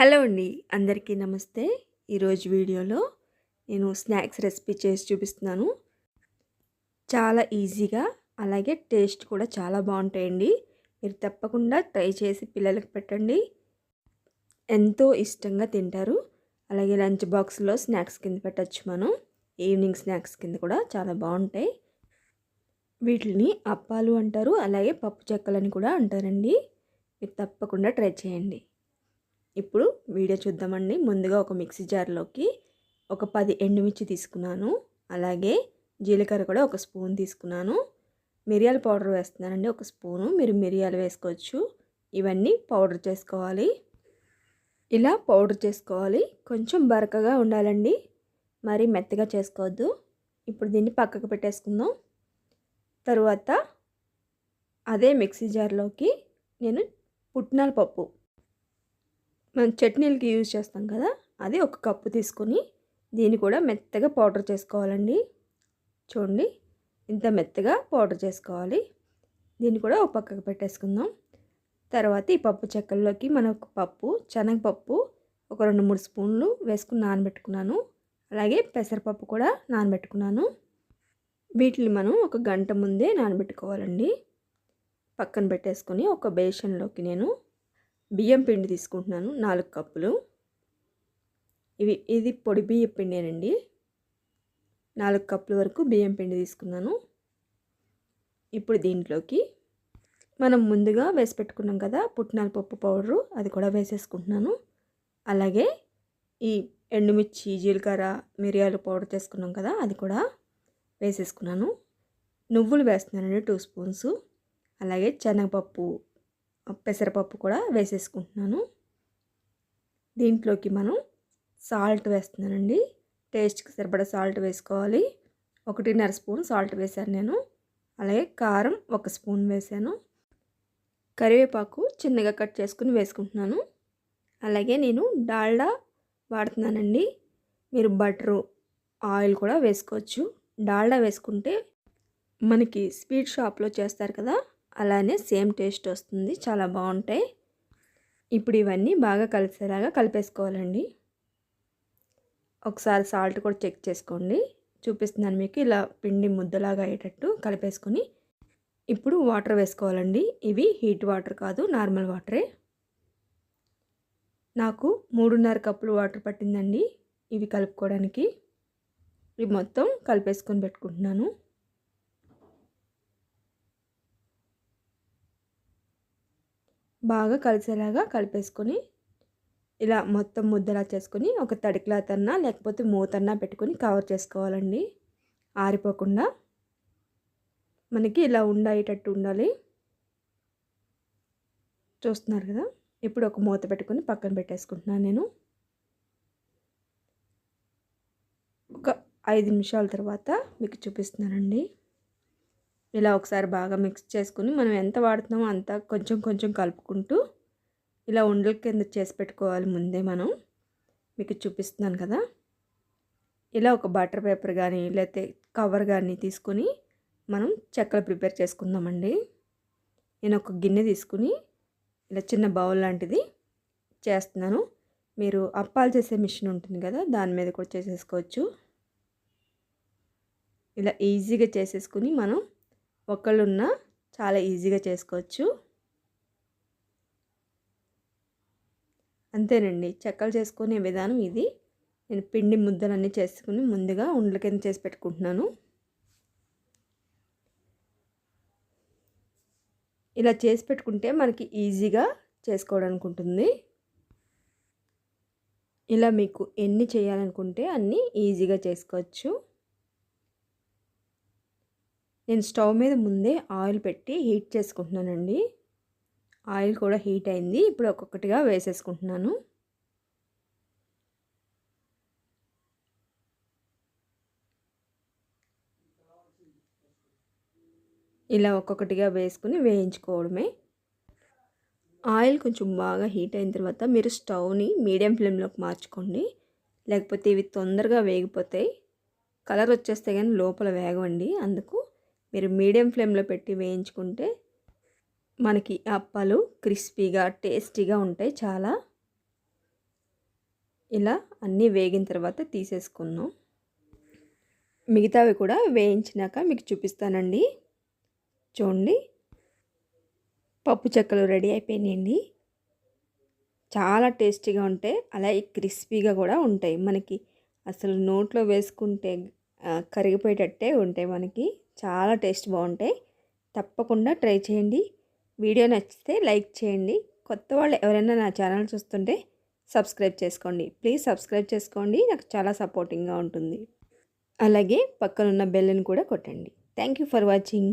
Hello అండి, అందరికీ నమస్తే. ఈరోజు వీడియోలో నేను స్నాక్స్ రెసిపీ చేసి చూపిస్తున్నాను. చాలా ఈజీగా, అలాగే టేస్ట్ కూడా చాలా బాగుంటాయండి. మీరు తప్పకుండా ట్రై చేసి పిల్లలకు పెట్టండి. ఎంతో ఇష్టంగా తింటారు. అలాగే లంచ్ బాక్స్లో స్నాక్స్ కింద పెట్టచ్చు. మనం ఈవినింగ్ స్నాక్స్ కింద కూడా చాలా బాగుంటాయి. వీటిని అప్పాలు అంటారు, అలాగే పప్పు చెక్కలని కూడా అంటారండి. మీరు తప్పకుండా ట్రై చేయండి. ఇప్పుడు వీడియో చూద్దామండి. ముందుగా ఒక మిక్సీ జార్లోకి ఒక 10 ఎండుమిర్చి తీసుకున్నాను. అలాగే జీలకర్ర కూడా ఒక స్పూన్ తీసుకున్నాను. మిరియాల పౌడర్ వేస్తున్నానండి, ఒక స్పూను. మీరు మిరియాలు వేసుకోవచ్చు. ఇవన్నీ పౌడర్ చేసుకోవాలి. ఇలా పౌడర్ చేసుకోవాలి. కొంచెం బరకగా ఉండాలండి, మరి మెత్తగా చేసుకోవద్దు. ఇప్పుడు దీన్ని పక్కకు పెట్టేసుకుందాం. తరువాత అదే మిక్సీ జార్లోకి నేను పుట్నాల పప్పు, మనం చట్నీలకి యూజ్ చేస్తాం కదా, అది ఒక కప్పు తీసుకొని దీన్ని కూడా మెత్తగా పౌడర్ చేసుకోవాలండి. చూడండి, ఇంత మెత్తగా పౌడర్ చేసుకోవాలి. దీన్ని కూడా ఒక పక్కకు పెట్టేసుకుందాం. తర్వాత ఈ పప్పు చెక్కల్లోకి మనకు పప్పు, శనగపప్పు ఒక 2-3 స్పూన్లు వేసుకుని నానబెట్టుకున్నాను. అలాగే పెసరపప్పు కూడా నానబెట్టుకున్నాను. వీటిని మనం ఒక గంట ముందే నానబెట్టుకోవాలండి. పక్కన పెట్టేసుకొని ఒక బేషన్లోకి నేను బియ్యం పిండి తీసుకుంటున్నాను, 4 కప్పులు. ఇది పొడి బియ్యం పిండేనండి. 4 కప్పుల వరకు బియ్యం పిండి తీసుకున్నాను. ఇప్పుడు దీంట్లోకి మనం ముందుగా వేసి పెట్టుకున్నాం కదా పుట్నాల పప్పు పౌడరు, అది కూడా వేసేసుకుంటున్నాను. అలాగే ఈ ఎండుమిర్చి, జీలకర్ర, మిరియాలు పౌడర్ చేసుకున్నాం కదా, అది కూడా వేసేసుకున్నాను. నువ్వులు వేస్తున్నానండి 2 స్పూన్స్. అలాగే శనగపప్పు, పెసరపప్పు కూడా వేసేసుకుంటున్నాను. దీంట్లోకి మనం సాల్ట్ వేస్తున్నానండి. టేస్ట్కి సరిపడా సాల్ట్ వేసుకోవాలి. 1.5 స్పూన్ సాల్ట్ వేశాను నేను. అలాగే కారం 1 స్పూన్ వేశాను. కరివేపాకు చిన్నగా కట్ చేసుకుని వేసుకుంటున్నాను. అలాగే నేను డాల్డా వాడుతున్నానండి. మీరు బటరు, ఆయిల్ కూడా వేసుకోవచ్చు. డాల్డా వేసుకుంటే మనకి స్వీట్ షాప్లో చేస్తారు కదా, అలానే సేమ్ టేస్ట్ వస్తుంది, చాలా బాగుంటాయి. ఇప్పుడు ఇవన్నీ బాగా కలిసేలాగా కలిపేసుకోవాలండి. ఒకసారి సాల్ట్ కూడా చెక్ చేసుకోండి. చూపిస్తున్నాను మీకు, ఇలా పిండి ముద్దలాగా అయ్యేటట్టు కలిపేసుకొని ఇప్పుడు వాటర్ వేసుకోవాలండి. ఇవి హీట్ వాటర్ కాదు, నార్మల్ వాటరే. నాకు 3.5 కప్పులు వాటర్ పట్టిందండి ఇవి కలుపుకోవడానికి. ఇవి మొత్తం కలిపేసుకొని పెట్టుకుంటున్నాను. బాగా కలిసేలాగా కలిపేసుకొని ఇలా మొత్తం ముద్దలా చేసుకొని ఒక తడి క్లాత్ అన్నా లేకపోతే మూతన్నా పెట్టుకొని కవర్ చేసుకోవాలండి, ఆరిపోకుండా. మనకి ఇలా ఉండేటట్టు ఉండాలి. చూస్తున్నారు కదా. ఇప్పుడు ఒక మూత పెట్టుకొని పక్కన పెట్టేసుకుంటున్నాను నేను. ఒక 5 నిమిషాల తర్వాత మీకు చూపిస్తున్నానండి. ఇలా ఒకసారి బాగా మిక్స్ చేసుకుని మనం ఎంత వాడుతున్నామో అంత కొంచెం కొంచెం కలుపుకుంటూ ఇలా ఉండల కింద చేసి పెట్టుకోవాలి ముందే. మనం మీకు చూపిస్తున్నాను కదా. ఇలా ఒక బటర్ పేపర్ కానీ లేకపోతే కవర్ కానీ తీసుకొని మనం చెక్కలు ప్రిపేర్ చేసుకుందామండి. నేను ఒక గిన్నె తీసుకుని ఇలా చిన్న బౌల్ లాంటిది చేస్తున్నాను. మీరు అప్పాలు చేసే మిషన్ ఉంటుంది కదా, దాని మీద కూడా చేసేసుకోవచ్చు. ఇలా ఈజీగా చేసేసుకుని మనం ఒకళ్ళున్నా చాలా ఈజీగా చేసుకోవచ్చు. అంతేనండి, చెక్కలు చేసుకునే విధానం ఇది. నేను పిండి ముద్దలన్నీ చేసుకుని ముందుగా ఉండల కింద చేసి పెట్టుకుంటున్నాను. ఇలా చేసి పెట్టుకుంటే మనకి ఈజీగా చేసుకోవడానికి ఉంటుంది. ఇలా మీకు ఎన్ని చేయాలనుకుంటే అన్నీ ఈజీగా చేసుకోవచ్చు. నేను స్టవ్ మీద ముందే ఆయిల్ పెట్టి హీట్ చేసుకుంటున్నానండి. ఆయిల్ కూడా హీట్ అయింది. ఇప్పుడు ఒక్కొక్కటిగా వేసేసుకుంటున్నాను. ఇలా ఒక్కొక్కటిగా వేసుకుని వేయించుకోవడమే. ఆయిల్ కొంచెం బాగా హీట్ అయిన తర్వాత మీరు స్టవ్ని మీడియం ఫ్లేమ్లోకి మార్చుకోండి, లేకపోతే ఇవి తొందరగా వేగిపోతాయి. కలర్ వచ్చేస్తే కానీ లోపల వేగవండి. అందుకు మీరు మీడియం ఫ్లేమ్లో పెట్టి వేయించుకుంటే మనకి అప్పాలు క్రిస్పీగా టేస్టీగా ఉంటాయి చాలా. ఇలా అన్నీ వేగిన తర్వాత తీసేసుకున్నాం. మిగతావి కూడా వేయించినాక మీకు చూపిస్తానండి. చూడండి, పప్పు చెక్కలు రెడీ అయిపోయినాయండి. చాలా టేస్టీగా ఉంటాయి, అలాగే క్రిస్పీగా కూడా ఉంటాయి. మనకి అసలు నోట్లో వేసుకుంటే కరిగిపోయేటట్టే ఉంటాయి. మనకి చాలా టేస్ట్ బాగుంటాయి. తప్పకుండా ట్రై చేయండి. వీడియో నచ్చితే లైక్ చేయండి. కొత్త వాళ్ళు ఎవరైనా నా ఛానల్ చూస్తుంటే సబ్స్క్రైబ్ చేసుకోండి. ప్లీజ్ సబ్స్క్రైబ్ చేసుకోండి, నాకు చాలా సపోర్టింగ్గా ఉంటుంది. అలాగే పక్కనున్న బెల్ని కూడా కొట్టండి. Thank you for watching.